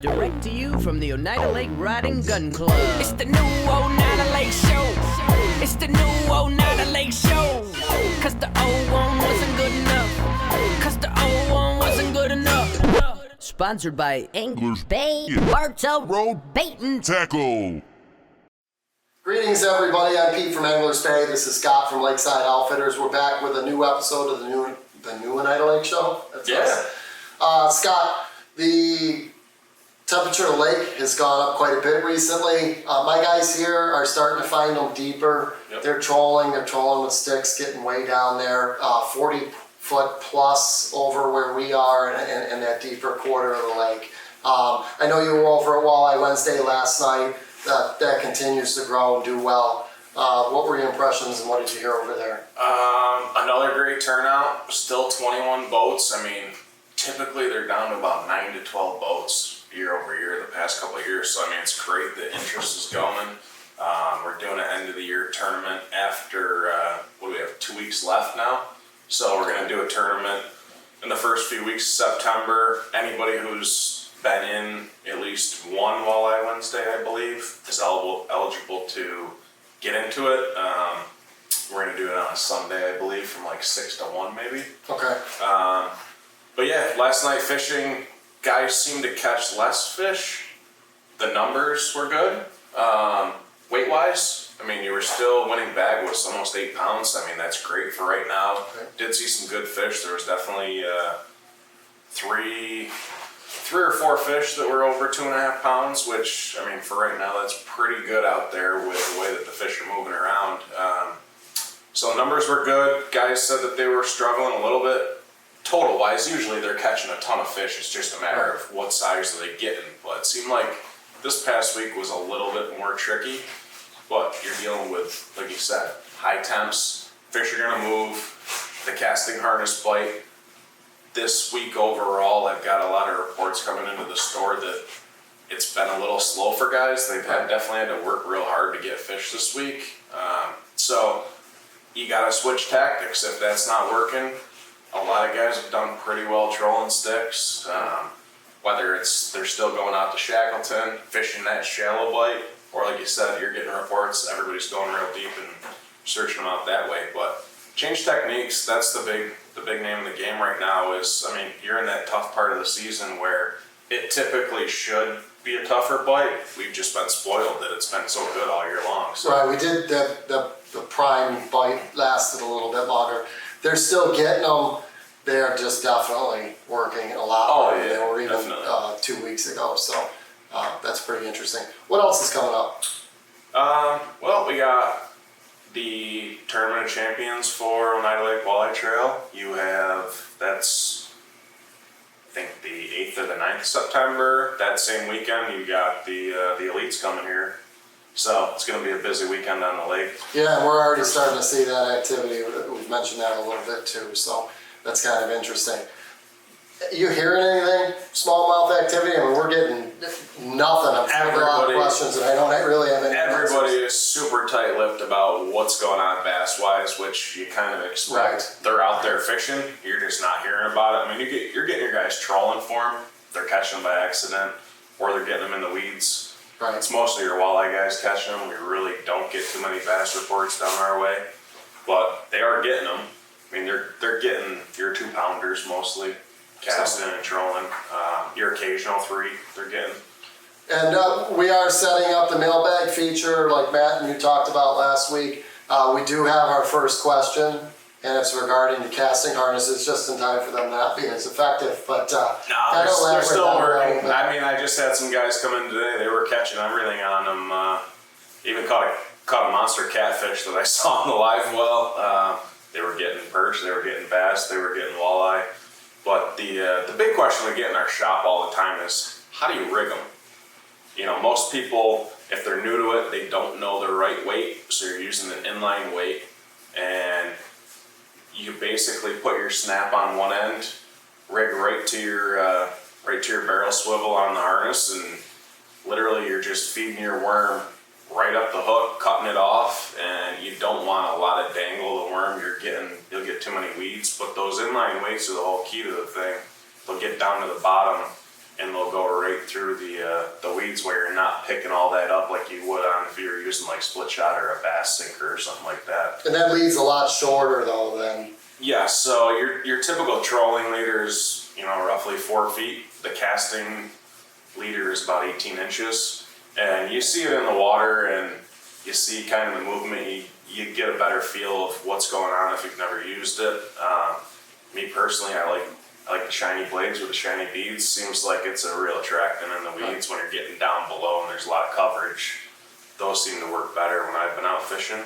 Direct to you from the Oneida Lake Riding Gun Club. It's the new Oneida Lake Show. It's the new Oneida Lake Show. Cause the old one wasn't good enough. Cause the old one wasn't good enough. Sponsored by Anglers Bay, Yeah. Bartow Road, Baitin'. Tackle. Greetings, everybody. I'm Pete from Anglers Bay. This is Scott from Lakeside Outfitters. We're back with a new episode of the new Oneida Lake Show. That's us. Scott, the temperature of the lake has gone up quite a bit recently. My guys here are starting to find them deeper. Yep. They're trolling with sticks, getting way down there, 40 foot plus over where we are in that deeper quarter of the lake. I know you were over at Walleye Wednesday last night. That continues to grow and do well. What were your impressions and what did you hear over there? Another great turnout. Still 21 boats. I mean, typically they're down to about 9 to 12 boats year over year the past couple of years. So I mean, it's great. The interest is going. We're doing an end of the year tournament after what do we have? 2 weeks left now. So we're going to do a tournament in the first few weeks of September. Anybody who's been in at least one Walleye Wednesday, I believe, is eligible to get into it. We're going to do it on a Sunday, I believe, from like 6 to 1 maybe. Okay. But yeah, last night fishing, guys seemed to catch less fish. The numbers were good. Weight-wise, I mean, you were still winning bag was almost 8 pounds. I mean, that's great for right now. Okay. Did see some good fish. There was definitely three or four fish that were over 2.5 pounds, which, I mean, for right now, that's pretty good out there with the way that the fish are moving around. So the numbers were good. Guys said that they were struggling a little bit. Total wise, usually they're catching a ton of fish. It's just a matter of what size are they getting. But it seemed like this past week was a little bit more tricky. But you're dealing with, like you said, high temps. Fish are gonna move. The casting harness bite. This week overall, I've got a lot of reports coming into the store that it's been a little slow for guys. They've definitely had to work real hard to get fish this week. So you gotta switch tactics if that's not working. A lot of guys have done pretty well trolling sticks, whether it's they're still going out to Shackleton, fishing that shallow bite, or like you said, you're getting reports, everybody's going real deep and searching them out that way. But change techniques, that's the big name of the game right now is, I mean, you're in that tough part of the season where it typically should be a tougher bite. We've just been spoiled that it's been so good all year long. So. Right, we did the prime bite lasted a little bit longer. They're still getting them. They're just definitely working a lot harder than they were even 2 weeks ago. So that's pretty interesting. What else is coming up? Well, we got the Tournament of Champions for Oneida Lake Walleye Trail. You have, that's, I think, the 8th or the 9th of September. That same weekend, you got the Elites coming here. So it's going to be a busy weekend on the lake. Yeah, we're already starting to see that activity. We've mentioned that a little bit too, so that's kind of interesting. You hearing anything? Smallmouth activity? I mean, we're getting nothing. I'm having a lot of questions and I don't really have any Everybody answers. is super tight-lipped about what's going on bass-wise, which you kind of expect. Right. They're out there fishing. You're just not hearing about it. I mean, you're getting your guys trolling for them. They're catching them by accident, or they're getting them in the weeds. Right. It's mostly your walleye guys catching them. We really don't get too many bass reports down our way, but they are getting them. I mean, they're getting your 2-pounders mostly, casting and trolling. Your occasional 3 they're getting. And we are setting up the mailbag feature like Matt and you talked about last week. We do have our first question, and it's regarding the casting harnesses, just in time for them not being as effective. But No, they're still working. I mean, I just had some guys come in today. They were catching everything on them. Even caught a monster catfish that I saw in the live well. They were getting perch, they were getting bass, they were getting walleye. But the big question we get in our shop all the time is, how do you rig them? You know, most people, if they're new to it, they don't know the right weight, so you're using an inline weight, and you basically put your snap on one end, rig right to your barrel swivel on the harness, and literally you're just feeding your worm right up the hook, cutting it off, and you don't want a lot of dangle of the worm. You'll get too many weeds. But those inline weights are the whole key to the thing. They'll get down to the bottom and they'll go right through the weeds where you're not picking all that up like you would on if you were using like split shot or a bass sinker or something like that. And that lead's a lot shorter though than. Yeah, so your typical trolling leader is, you know, roughly 4 feet. The casting leader is about 18 inches. And you see it in the water and you see kind of the movement. You get a better feel of what's going on if you've never used it. Me personally, I like the shiny blades with the shiny beads. Seems like it's a real attractant in the weeds when you're getting down below and there's a lot of coverage. Those seem to work better when I've been out fishing.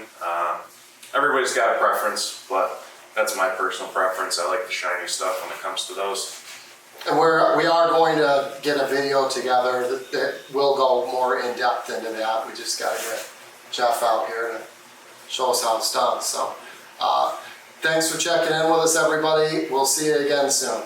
Everybody's got a preference, but that's my personal preference. I like the shiny stuff when it comes to those. And we are going to get a video together that will go more in depth into that. We just got to get Jeff out here to show us how it's done. So thanks for checking in with us, everybody. We'll see you again soon.